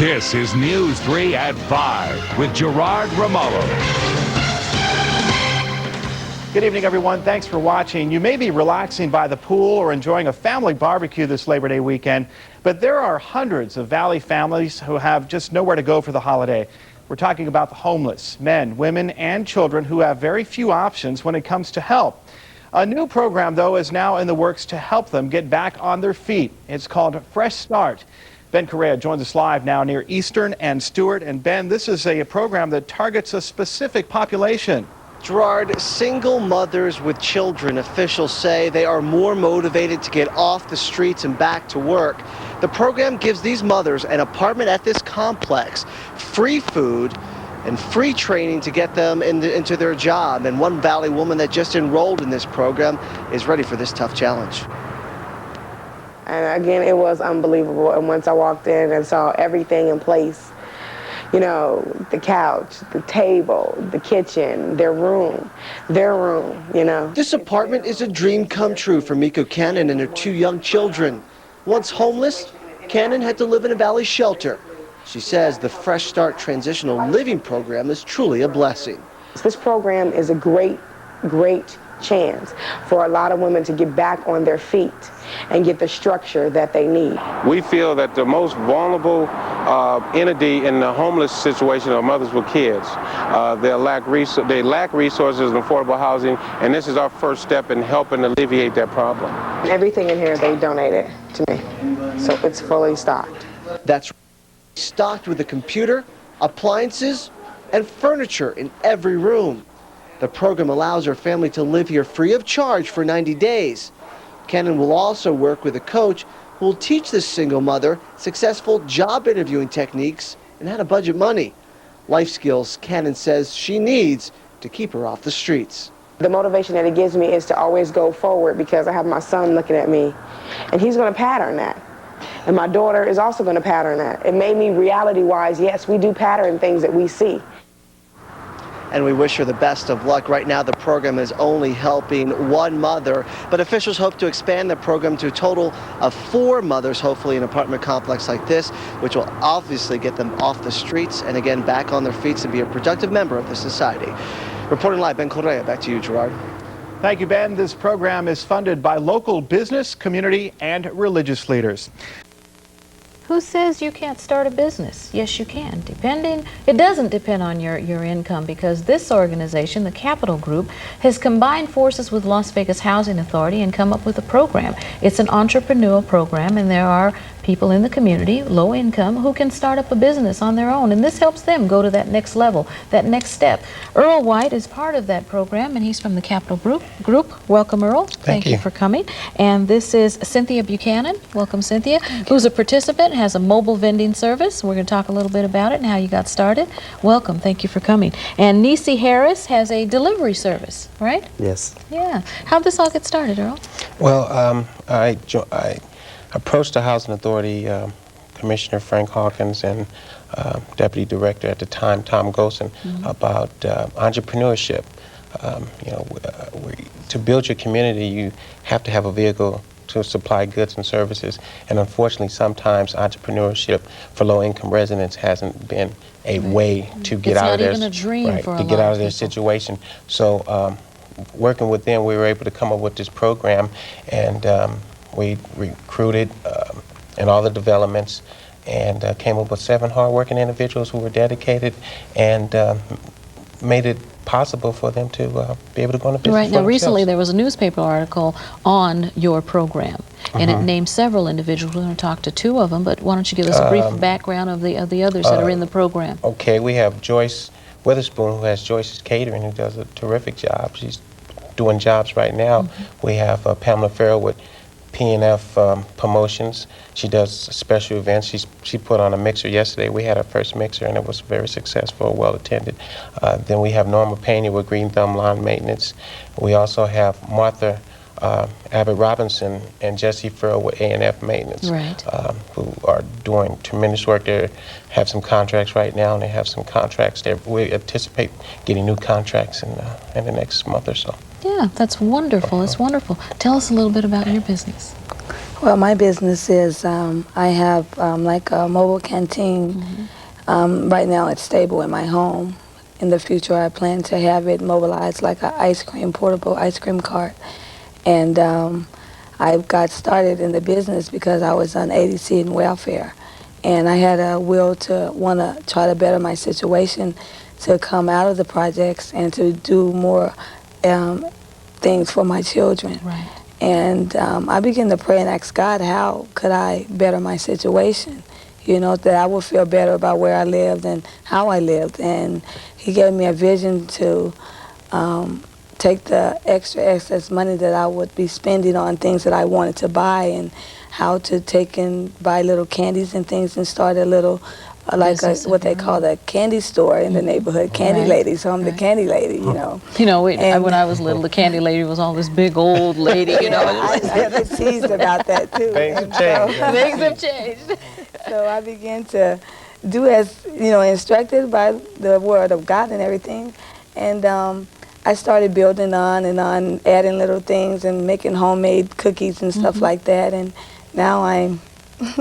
This is News 3 at 5 with Gerard Romolo. Good evening, everyone. Thanks for watching. You may be relaxing by the pool or enjoying a family barbecue this Labor Day weekend, but there are hundreds of Valley families who have just nowhere to go for the holiday. We're talking about the homeless, men, women, and children who have very few options when it comes to help. A new program, though, is now in the works to help them get back on their feet. It's called Fresh Start. Ben Correa joins us live now near Eastern and Stewart. And Ben, this is a program that targets a specific population. Gerard, single mothers with children, officials say they are more motivated to get off the streets and back to work. The program gives these mothers an apartment at this complex, free food, and free training to get them into their job. And one Valley woman that just enrolled in this program is ready for this tough challenge. And again, it was unbelievable. And once I walked in and saw everything in place, you know, the couch, the table, the kitchen, their room, you know. This apartment is a dream come true for Miko Cannon and her two young children. Once homeless, Cannon had to live in a Valley shelter. She says the Fresh Start Transitional Living Program is truly a blessing. This program is a great chance for a lot of women to get back on their feet and get the structure that they need. We feel that the most vulnerable entity in the homeless situation are mothers with kids. They lack resources and affordable housing, and this is our first step in helping alleviate that problem. Everything in here they donated to me, so it's fully stocked. That's stocked with a computer, appliances, and furniture in every room. The program allows her family to live here free of charge for 90 days. Cannon will also work with a coach who will teach this single mother successful job interviewing techniques and how to budget money. Life skills Cannon says she needs to keep her off the streets. The motivation that it gives me is to always go forward because I have my son looking at me and he's going to pattern that. And my daughter is also going to pattern that. It made me reality-wise, yes, we do pattern things that we see. And we wish her the best of luck. Right now, the program is only helping one mother, but officials hope to expand the program to a total of 4 mothers, hopefully in an apartment complex like this, which will obviously get them off the streets and again back on their feet to be a productive member of the society. Reporting live, Ben Correa. Back to you, Gerard. Thank you, Ben. This program is funded by local business, community, and religious leaders. Who says you can't start a business? Yes, you can. It doesn't depend on your income, because this organization, the Capital Group, has combined forces with Las Vegas Housing Authority and come up with a program. It's an entrepreneurial program, and there are people in the community, low income, who can start up a business on their own, and this helps them go to that next level, that next step. Earl White is part of that program, and he's from the Capital Group. Welcome, Earl. Thank you for coming. And this is Cynthia Buchanan. Welcome, Cynthia, who's a participant, has a mobile vending service. We're going to talk a little bit about it and how you got started. Welcome. Thank you for coming. And Niecy Harris has a delivery service, right? Yes. Yeah. How'd this all get started, Earl? Well, I approached the Housing Authority Commissioner Frank Hawkins and Deputy Director at the time, Tom Gosen, about entrepreneurship. To build your community, you have to have a vehicle to supply goods and services, and unfortunately sometimes entrepreneurship for low-income residents hasn't been a way to get out of their situation. So working with them, we were able to come up with this program, and we recruited in all the developments and came up with 7 hard-working individuals who were dedicated and made it possible for them to be able to go on a business. Right. Now, recently there was a newspaper article on your program, and it named several individuals. We're going to talk to 2 of them, but why don't you give us a brief background of the others that are in the program? Okay, we have Joyce Witherspoon, who has Joyce's Catering, who does a terrific job. She's doing jobs right now. We have Pamela Farrell with P&F Promotions. She does special events. She put on a mixer yesterday. We had our first mixer, and it was very successful, well attended. Then we have Norma Pena with Green Thumb Lawn Maintenance. We also have Martha Abbott Robinson and Jesse Farrell with A&F Maintenance, who are doing tremendous work. They have some contracts right now, and they have some contracts there. We anticipate getting new contracts in the next month or so. Yeah, that's wonderful. It's wonderful. Tell us a little bit about your business. Well, my business is I have like a mobile canteen. Right now it's stable in my home. In the future, I plan to have it mobilized like an portable ice cream cart. And I got started in the business because I was on ADC and welfare. And I had a will to want to try to better my situation, to come out of the projects and to do more things for my children. Right. And I began to pray and ask God, how could I better my situation? You know, that I would feel better about where I lived and how I lived. And he gave me a vision to take the excess money that I would be spending on things that I wanted to buy, and how to take and buy little candies and things and start a little what they call the candy store in the neighborhood, candy lady. So I'm the candy lady, you know. You know, And when I was little, the candy lady was all this big old lady, you know. I get teased about that too. Things have changed. Things have changed. So I began to do as, you know, instructed by the word of God and everything. And I started building on and on, adding little things and making homemade cookies and stuff like that. And now I'm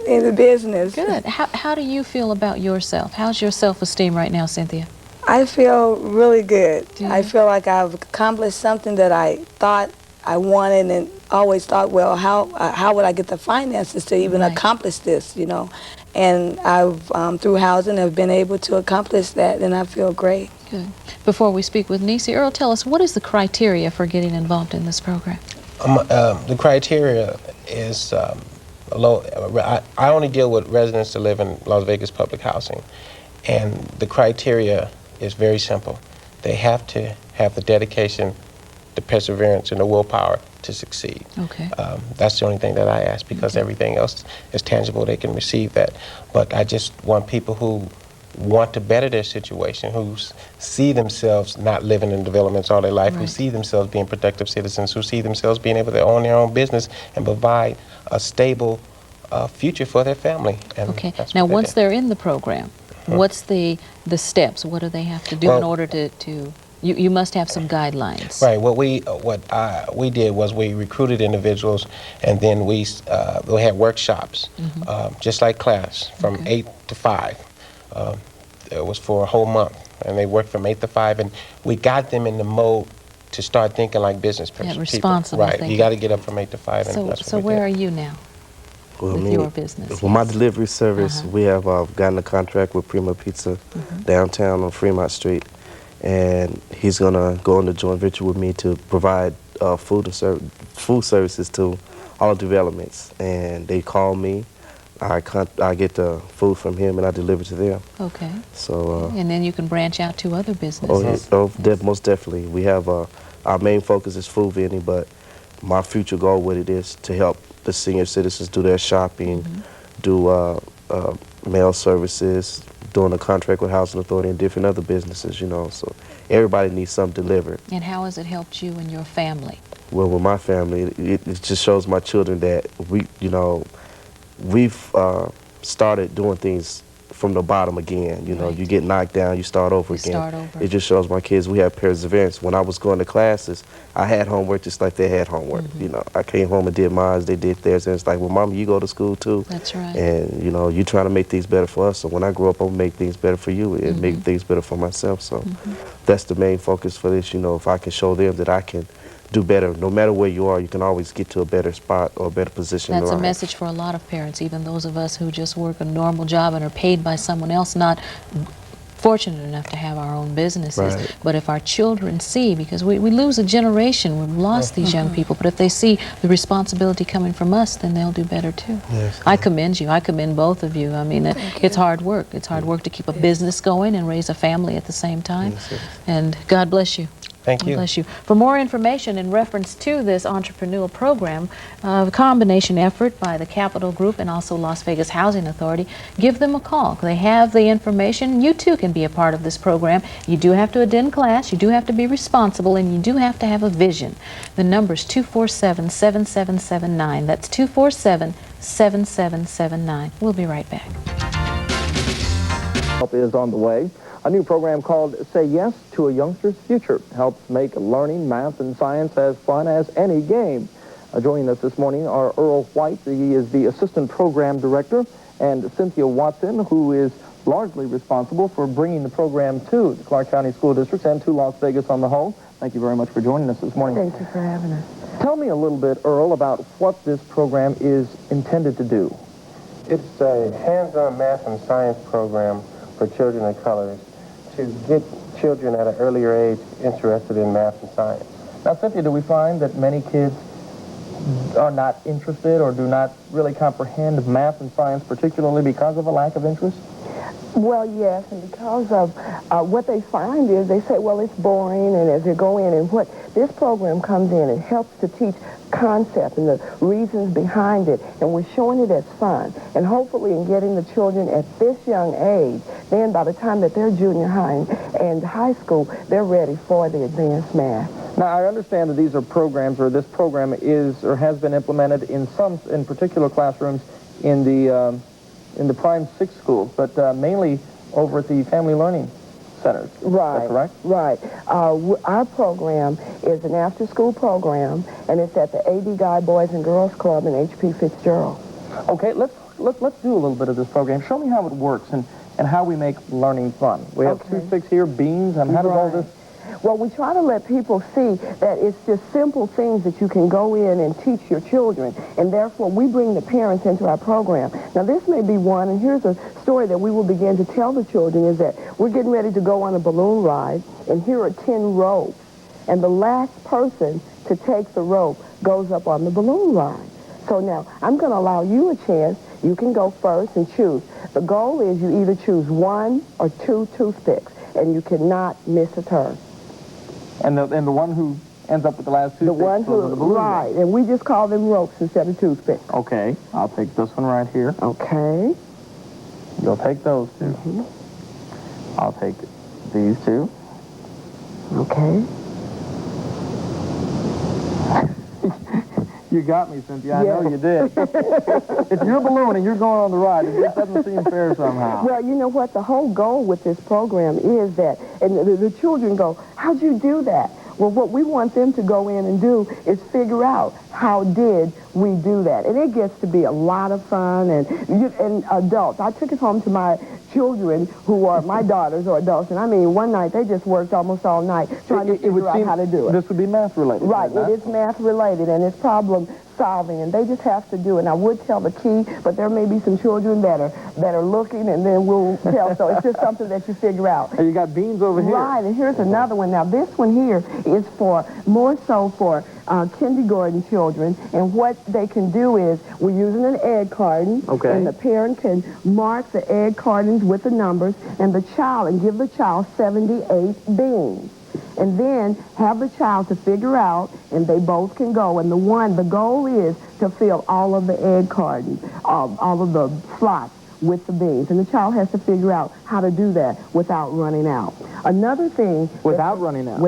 in the business. Good. How do you feel about yourself? How's your self-esteem right now, Cynthia? I feel really good. Do you? I feel like I've accomplished something that I thought I wanted, and always thought, well, how would I get the finances to even accomplish this, you know? And I've, through housing, have been able to accomplish that, and I feel great. Good. Before we speak with Nisi, Earl, tell us, what is the criteria for getting involved in this program? The criteria is I only deal with residents that live in Las Vegas public housing, and the criteria is very simple. They have to have the dedication, the perseverance, and the willpower to succeed. Okay. That's the only thing that I ask, because everything else is tangible. They can receive that. But I just want people who want to better their situation, who see themselves not living in developments all their life, who see themselves being productive citizens, who see themselves being able to own their own business and provide a stable future for their family. And Okay. that's Now, what they once do. they're in the program, what's the steps? What do they have to do in order to you must have some guidelines. Right. What we did was we recruited individuals, and then we had workshops, just like class, from 8 to 5. It was for a whole month, and they worked from 8 to 5, and we got them in the mode to start thinking like business people. Responsible Right. thinking. You got to get up from 8 to 5. And So, that's so what we where did. are you now with your business? For my delivery service, we have gotten a contract with Prima Pizza downtown on Fremont Street, and he's gonna go into joint venture with me to provide food services to all developments. And they call me, I get the food from him, and I deliver to them. Okay. So. And then you can branch out to other businesses. Most definitely. We have our main focus is food vending, but my future goal with it is to help the senior citizens do their shopping, do mail services, doing a contract with Housing Authority and different other businesses, you know. So everybody needs something delivered. And how has it helped you and your family? Well, with my family, it just shows my children that we've started doing things from the bottom again. You know, you get knocked down, you start over again. Start over. It just shows my kids we have perseverance. When I was going to classes, I had homework just like they had homework. You know, I came home and did mine, they did theirs, and it's like, well, Mom, you go to school too. That's right. And, you know, you trying to make things better for us, so when I grow up, I'm going to make things better for you and make things better for myself. So that's the main focus for this, you know, if I can show them that I can do better. No matter where you are, you can always get to a better spot or a better position. That's a message for a lot of parents, even those of us who just work a normal job and are paid by someone else, not fortunate enough to have our own businesses. Right. But if our children see, because we lose a generation, we've lost these young people, but if they see the responsibility coming from us, then they'll do better too. Yes. I commend you. I commend both of you. I mean, it's hard work. It's hard work to keep a business going and raise a family at the same time. Yes. And God bless you. Thank you. God bless you. For more information in reference to this entrepreneurial program, a combination effort by the Capital Group and also Las Vegas Housing Authority, give them a call. They have the information. You too can be a part of this program. You do have to attend class, you do have to be responsible, and you do have to have a vision. The number is 247-7779. That's 247-7779. We'll be right back. Help is on the way. A new program called Say Yes to a Youngster's Future helps make learning math and science as fun as any game. Joining us this morning are Earl White, he is the Assistant Program Director, and Cynthia Watson, who is largely responsible for bringing the program to the Clark County School Districts and to Las Vegas on the whole. Thank you very much for joining us this morning. Thank you for having us. Tell me a little bit, Earl, about what this program is intended to do. It's a hands-on math and science program for children of colors to get children at an earlier age interested in math and science. Now, Cynthia, do we find that many kids are not interested or do not really comprehend math and science, particularly because of a lack of interest? Well, yes, and because of what they find is they say, well, it's boring, and as they go in, and what this program comes in, it helps to teach concept and the reasons behind it, and we're showing it as fun, and hopefully in getting the children at this young age, then by the time that they're junior high and high school, they're ready for the advanced math. Now, I understand that these are programs, or this program is or has been implemented in particular classrooms in the Prime 6 schools, but mainly over at the Family Learning Centers. Right. Is that correct? Right. Our program is an after-school program, and it's at the A.D. Guy Boys and Girls Club in H.P. Fitzgerald. Okay, let's do a little bit of this program. Show me how it works and how we make learning fun. We have Okay. 2 sticks here, beans, and how does all this... Well, we try to let people see that it's just simple things that you can go in and teach your children, and therefore we bring the parents into our program. Now, this may be one, and here's a story that we will begin to tell the children, is that we're getting ready to go on a balloon ride, and here are 10 ropes, and the last person to take the rope goes up on the balloon ride. So now, I'm going to allow you a chance. You can go first and choose. The goal is you either choose 1 or 2 toothpicks, and you cannot miss a turn. And the one who ends up with the last 2 The sticks one goes on the balloon. right, and we just call them ropes instead of toothpicks. Okay, I'll take this one right here. Okay. You'll take those 2. I'll take these 2. Okay. You got me, Cynthia. I Yes. know you did. It's your balloon and you're going on the ride. It just doesn't seem fair somehow. Well, you know what? The whole goal with this program is that, and the children go, how'd you do that? Well, what we want them to go in and do is figure out how did we do that. And it gets to be a lot of fun, and adults. I took it home to my children who are my daughters or adults, and I mean, one night they just worked almost all night trying to figure out how to do it. This would be math related. Right, it is math related, and it's problem solving, and they just have to do it. And I would tell the key, but there may be some children that are looking, and then we'll tell. So it's just something that you figure out. And you got beans over here. Right, and here's another one. Now this one here is for more so for kindergarten children, and what they can do is we're using an egg carton, Okay. and the parent can mark the egg cartons with the numbers, and give the child 78 beans. And then have the child to figure out, and they both can go. And the goal is to fill all of the egg cartons, all of the slots with the beans. And the child has to figure out how to do that without running out. Another thing... Without running out?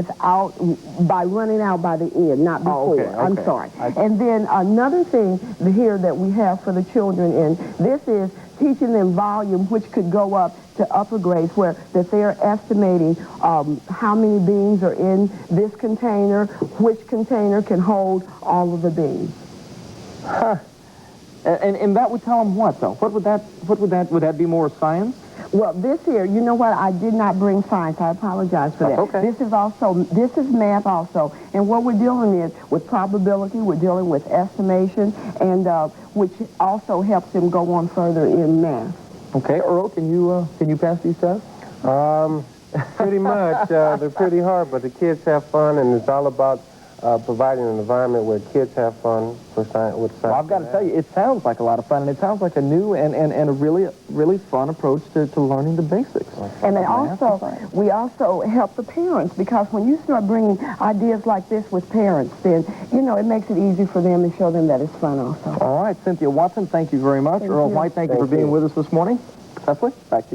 By running out by the end, not before. Okay. I'm sorry. And then another thing here that we have for the children, and this is teaching them volume, which could go up to upper grades, where that they're estimating how many beans are in this container, which container can hold all of the beans. Huh. And that would tell them what, though? Would that be more science? Well, this here, you know what? I did not bring science. I apologize for that. Okay. This is math also. And what we're dealing is with probability, we're dealing with estimation, and which also helps them go on further in math. Okay, Earl, can you pass these tests? Pretty much. They're pretty hard, but the kids have fun, and it's all about providing an environment where kids have fun with science. Well, I've got to tell you, it sounds like a lot of fun, and it sounds like a new and a really fun approach to learning the basics. And we also help the parents, because when you start bringing ideas like this with parents, then, you know, it makes it easy for them and show them that it's fun also. All right, Cynthia Watson, thank you very much. Earl White, thank you for being with us this morning. Cecily, back to you.